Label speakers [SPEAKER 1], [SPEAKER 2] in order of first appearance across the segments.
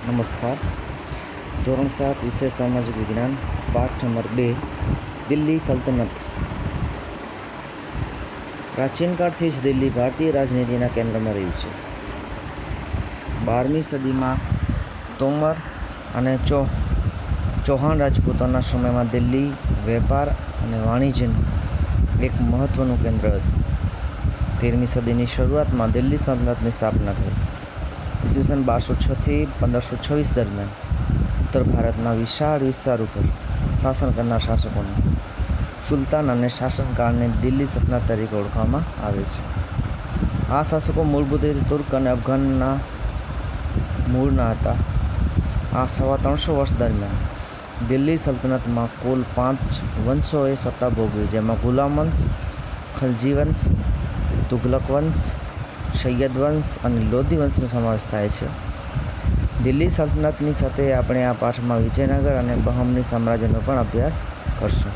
[SPEAKER 1] નમસ્કાર. ધોરણ 7 વિષય સામાજિક વિજ્ઞાન, પાઠ નંબર 2, દિલ્હી સલ્તનત. પ્રાચીન કાળથી જ દિલ્હી ભારતીય રાજનીતિના કેન્દ્રમાં રહ્યું છે. 12મી સદીમાં તોમર અને ચૌહાણ રાજપૂતોના સમયમાં દિલ્હી વેપાર અને વાણિજ્યનું એક મહત્વનું કેન્દ્ર હતું. 13મી સદીની શરૂઆતમાં દિલ્હી સલ્તનતની સ્થાપના થઈ. ઈસવીસન 1206 થી 1526 દરમિયાન ઉત્તર ભારતના વિશાળ વિસ્તાર ઉપર શાસન કરનાર શાસકોને સુલતાન અને શાસનકાળને દિલ્હી સલ્તનત તરીકે ઓળખવામાં આવે છે. આ શાસકો મૂળભૂત રીતે તુર્ક અને અફઘાનના મૂળના હતા. આ 350 વર્ષ દરમિયાન દિલ્હી સલ્તનતમાં કુલ 5 વંશોએ સત્તા ભોગવી, જેમાં ગુલામ વંશ, ખલજી વંશ, તુગલક વંશ, સૈયદ વંશ અને લોધી વંશનો સમાવેશ થાય છે. દિલ્હી સલ્તનતની સાથે આપણે આ પાઠમાં વિજયનગર અને બહમની સામ્રાજ્યનો પણ અભ્યાસ કરશું.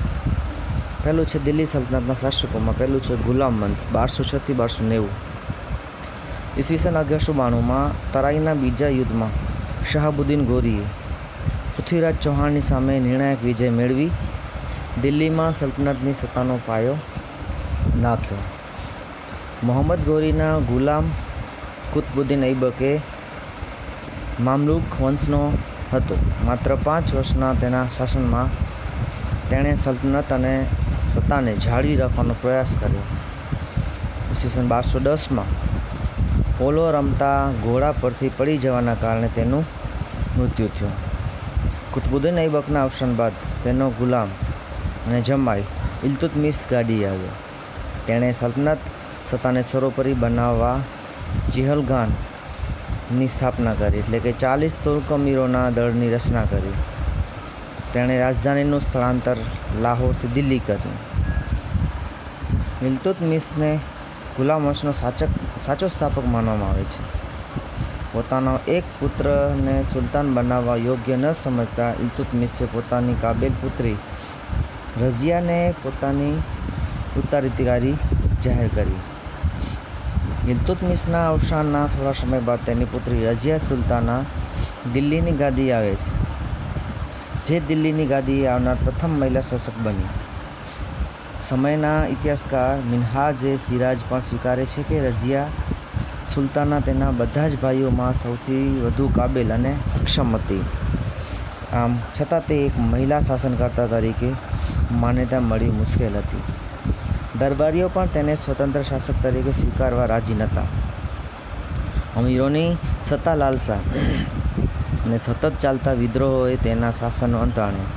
[SPEAKER 1] પહેલું છે દિલ્હી સલ્તનતના શાસકોમાં. પહેલું છે ગુલામ વંશ, 1206 થી 1290. ઈસવીસન 1192માં તરાઈના બીજા યુદ્ધમાં શહાબુદ્દીન ગોરીએ પૃથ્વીરાજ ચૌહાણની સામે નિર્ણાયક વિજય મેળવી દિલ્હીમાં સલ્તનતની સત્તાનો પાયો નાખ્યો. મોહમ્મદ ગોરીના ગુલામ કુતબુદ્દીન ઐબકે મામલુક વંશનો હતો. માત્ર 5 વર્ષના તેના શાસનમાં તેણે સલ્તનત અને સત્તાને જાળવી રાખવાનો પ્રયાસ કર્યો. ઈસવીસન 1210માં પોલો રમતા ઘોડા પરથી પડી જવાના કારણે તેનું મૃત્યુ થયું. કુતબુદ્દીન ઐબકના અવસાન બાદ તેનો ગુલામ અને જમાઈ ઇલ્તુત્મિશ ગાદી આવ્યો. તેણે સલ્તનત સત્તાને સર્વોપરી બનાવવા ચિહલગાનની સ્થાપના કરી, એટલે કે 40 તુર્ક અમીરોના દળની રચના કરી. તેણે રાજધાનીનું સ્થળાંતર લાહોરથી દિલ્હી કર્યું. ઇલ્તુત્મિશને ગુલામ વંશનો સાચો સ્થાપક માનવામાં આવે છે. પોતાનો એક પુત્રને સુલતાન બનાવવા યોગ્ય ન સમજતા ઇલ્તુત્મિશે પોતાની કાબેલ પુત્રી રઝિયાને પોતાની ઉત્તરાધિકારી જાહેર કરી. ઇલ્તુત્મિશના અવસાનના થોડા સમય બાદ તેની પુત્રી રઝિયા સુલતાના દિલ્હીની ગાદી આવે છે, જે દિલ્હીની ગાદીએ આવનાર પ્રથમ મહિલા શાસક બની. સમયના ઇતિહાસકાર મિન્હાજ-એ સિરાજ પણ સ્વીકારે છે કે રઝિયા સુલતાના તેના બધા જ ભાઈઓમાં સૌથી વધુ કાબેલ અને સક્ષમ હતી. આમ છતાં તે એક મહિલા શાસનકર્તા તરીકે માન્યતા મળવી મુશ્કેલ હતી. દરબારીઓ પણ તેને સ્વતંત્ર શાસક તરીકે સ્વીકારવા રાજી નહોતા. અમીરોની સત્તા લાલસા અને સતત ચાલતા વિદ્રોહોએ તેના શાસનનો અંત આણ્યો.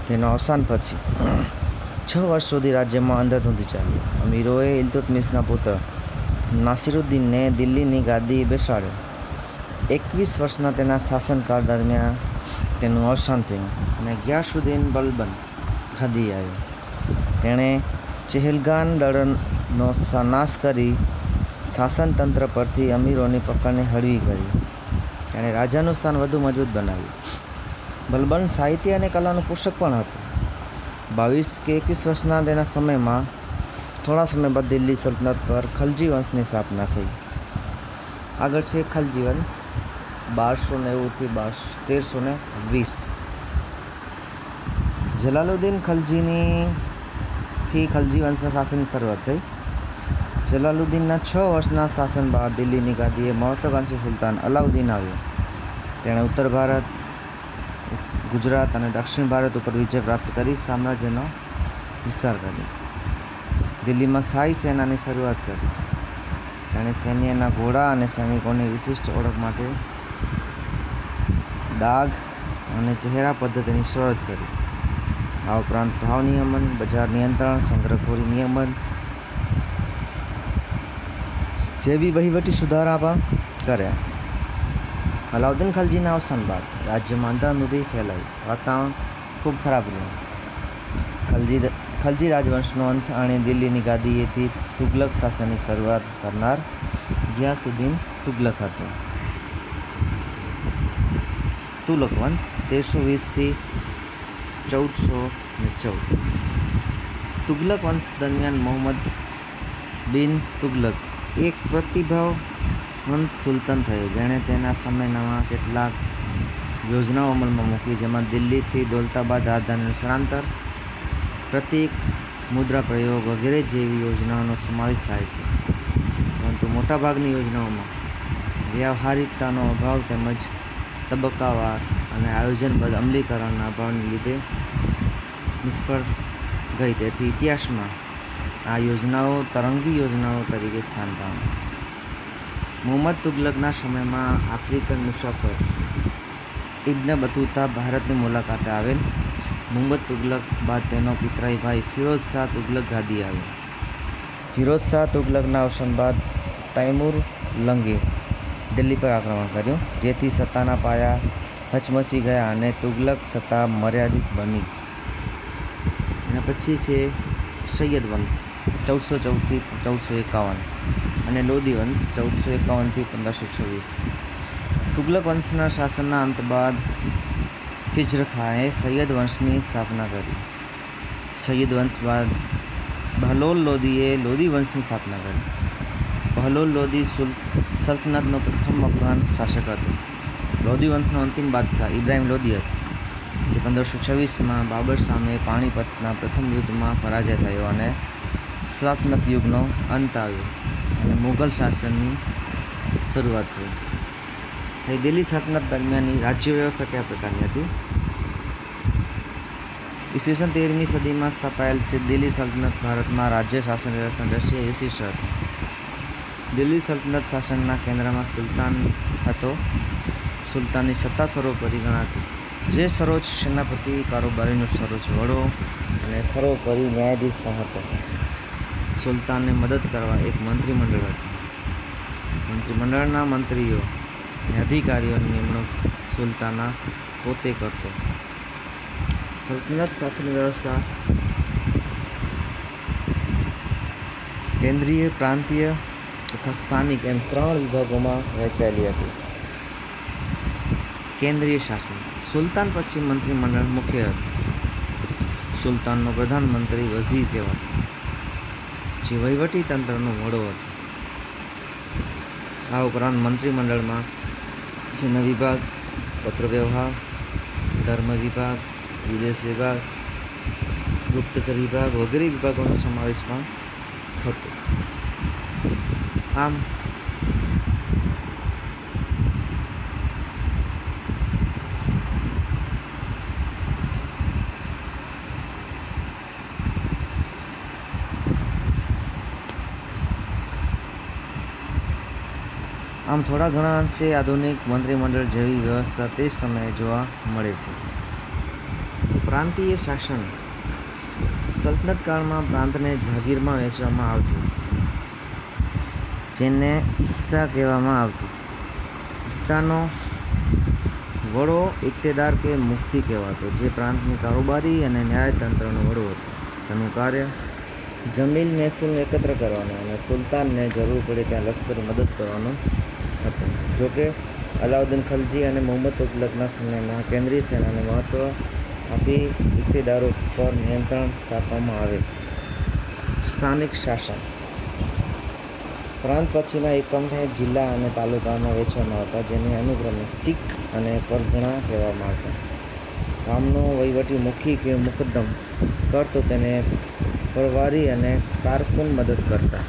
[SPEAKER 1] તેના અવસાન પછી 6 વર્ષ સુધી રાજ્યમાં અંધાધૂંધી ચાલી. અમીરોએ ઇલ્તુત્મિશના પુત્ર નાસિરુદ્દીનને દિલ્હીની ગાદી બેસાડ્યો. 21 વર્ષના તેના શાસનકાળ દરમિયાન તેનું અવસાન થયું અને ગિયાસુદ્દીન બલબન ગાદી આવ્યો. તેણે ચહેલગાન દળનો નાશ કરી શાસનતંત્ર પરથી અમીરોની પકડને હળવી કરી. તેણે રાજાનું સ્થાન વધુ મજબૂત બનાવ્યું. બલબન સાહિત્ય અને કલાનું પોષક પણ હતો. 22 કે 21 વર્ષના તેના સમયમાં થોડા સમય બાદ દિલ્હી સલ્તનત પર ખલજી વંશની સ્થાપના થઈ. આગળ છે ખલજી વંશ, 1290 થી 1320. જલાલુદ્દીન ખલજી વંશના શાસનની શરૂઆત થઈ. જલાલુદ્દીનના 6 વર્ષના શાસન બાદ દિલ્હીની ગાદીએ મહત્વાકાંક્ષી સુલતાન અલાઉદ્દીન આવ્યો. તેણે ઉત્તર ભારત, ગુજરાત અને દક્ષિણ ભારત ઉપર વિજય પ્રાપ્ત કરી સામ્રાજ્યનો વિસ્તાર કર્યો. દિલ્હીમાં સ્થાયી સેનાની શરૂઆત કરી. તેણે સૈન્યના ઘોડા અને સૈનિકોની વિશિષ્ટ ઓળખ માટે દાગ અને ચહેરા પદ્ધતિની શરૂઆત કરી. આ ઉપરાંત ભાવ નિયમન, બજાર નિયંત્રણ, સંગ્રહખોરી નિયમન જેવી વહીવટી સુધારા પણ કર્યા. અલાઉદ્દીન ખલજીના અવસાન બાદ રાજ્યમાં અંધાધૂંધી ફેલાઈ. વાતાવરણ ખૂબ ખરાબ રહ્યું. ખલજી રાજવંશનો અંત આણી દિલ્હીની ગાદીએથી તુગલક શાસનની શરૂઆત કરનાર ગિયાસુદ્દીન તુગલક હતો. તુગલક વંશ 1320 થી 1414. તુગલક વંશ દરમિયાન મોહમ્મદ બિન તુગલક એક પ્રતિભાવ મંત સુલતાન થયો, જેણે તેના સમયમાં કેટલાક યોજનાઓ અમલમાં મૂકી, જેમાં દિલ્હીથી દૌલતાબાદ રાજધાનીનું સ્થળાંતર, પ્રતીક મુદ્રા પ્રયોગ વગેરે જેવી યોજનાઓનો સમાવેશ થાય છે. પરંતુ મોટાભાગની યોજનાઓમાં વ્યવહારિકતાનો અભાવ તેમજ તબક્કાવાર અને આયોજનબદ્ધ અમલીકરણના અભાવને લીધે નિષ્ફળ ગઈ. તેથી ઇતિહાસમાં આ યોજનાઓ તરંગી યોજનાઓ તરીકે સ્થાન પામી. મુહમ્મદ તુગલકના સમયમાં આફ્રિકન મુસાફર ઇબ્ન બતુતા ભારતની મુલાકાતે આવેલ. મુહમ્મદ તુગલક બાદ તેનો પિતરાઈ ભાઈ ફિરોઝ શાહ તુગલક ગાદી આવ્યો. ફિરોઝ શાહ તુગલકના અવસાન બાદ તૈમૂર લંગે દિલ્હી પર આક્રમણ કર્યું, જેથી સત્તાના પાયા હચમચી ગયા અને તુગલક સત્તા મર્યાદિત બની. એના પછી છે સૈયદ વંશ 1414થી 1451 અને લોદી વંશ 1451થી 1526. તુગલક વંશના શાસનના અંત બાદ ખિઝર ખાએ સૈયદ વંશની સ્થાપના કરી. સૈયદ વંશ બાદ બહલોલ લોદીએ લોદી વંશની સ્થાપના કરી. બહલોલ લોદી સલ્તનતનો પ્રથમ અફઘાન શાસક હતો. લોદી વંશનો અંતિમ બાદશાહ ઇબ્રાહિમ લોદી હતો, જે 1526માં બાબર સામે પાણીપતના પ્રથમ યુદ્ધમાં પરાજય થયો અને સલ્તનત યુગનો અંત આવ્યો અને મુઘલ શાસનની શરૂઆત થઈ. દિલ્હી સલ્તનત દરમિયાનની રાજ્ય વ્યવસ્થા કયા પ્રકારની હતી? ઈસવીસન 13મી સદીમાં સ્થાપાયેલ દિલ્હી સલ્તનત ભારતમાં રાજ્ય શાસન વ્યવસ્થાની દ્રષ્ટિએ વિશિષ્ટ હતી. દિલ્હી સલ્તનત શાસનના કેન્દ્રમાં સુલતાન હતો. સુલતાનની સત્તા સર્વોપરી ગણાતી, જે સર્વોચ્ચ સેનાપતિ, કારોબારીનો સર્વોચ્ચ વડો અને સર્વોપરી ન્યાયાધીશ પણ હતો. સુલતાનને મદદ કરવા એક મંત્રીમંડળ હતું. મંત્રીમંડળના મંત્રીઓ અને અધિકારીઓની નિમણૂક સુલતાના પોતે કરતો. સલ્તનત શાસન વ્યવસ્થા કેન્દ્રીય, પ્રાંતીય તથા સ્થાનિક એમ 3 વિભાગોમાં વહેંચાયેલી હતી. કેન્દ્રીય શાસન. સુલતાન પછી મંત્રીમંડળ મુખ્ય હતું. સુલતાનનો પ્રધાનમંત્રી વઝીર કહેવાતો, જે વહીવટી તંત્રનો વડો હતો. આ ઉપરાંત મંત્રીમંડળમાં સેના વિભાગ, પત્ર વ્યવહાર, ધર્મ વિભાગ, વિદેશ વિભાગ, ગુપ્તચર વિભાગ વગેરે વિભાગોનો સમાવેશ પણ થતો. આમ થોડા ઘણા અંશે આધુનિક મંત્રીમંડળ જેવી વ્યવસ્થા તે સમયે જોવા મળે છે. પ્રાંતીય શાસન. સલ્તનત કાળમાં પ્રાંતને જાગીરમાં વહેંચવામાં આવતું, જેને ઇસ્તા કહેવામાં આવતું. ઇસ્તાનો વડો ઇક્તેદાર કે મુફ્તી કહેવાતો, જે પ્રાંતની કારોબારી અને ન્યાયતંત્રનો વડો હતો. તેનું કાર્ય જમીન મહેસૂલ એકત્ર કરવાનો અને સુલતાનને જરૂર પડે ત્યાં લશ્કરી મદદ કરવાનો હતો. જોકે અલાઉદ્દીન ખલજી અને મુહમ્મદ તુગલકના સમયમાં કેન્દ્રીય સેનાને મહત્વ આપી ઇક્તેદારો પર નિયંત્રણ સ્થાપવામાં આવે. સ્થાનિક શાસન. પ્રાંત પછીના એકમને જિલ્લા અને તાલુકામાં વહેંચવામાં આવતા, જેને અનુક્રમે સિક અને પરગણા કહેવામાં આવતા. ગામનો વહીવટી મુખી કે મુકદ્દમ કરતો તેને પરવારી અને કારકુન મદદ કરતા.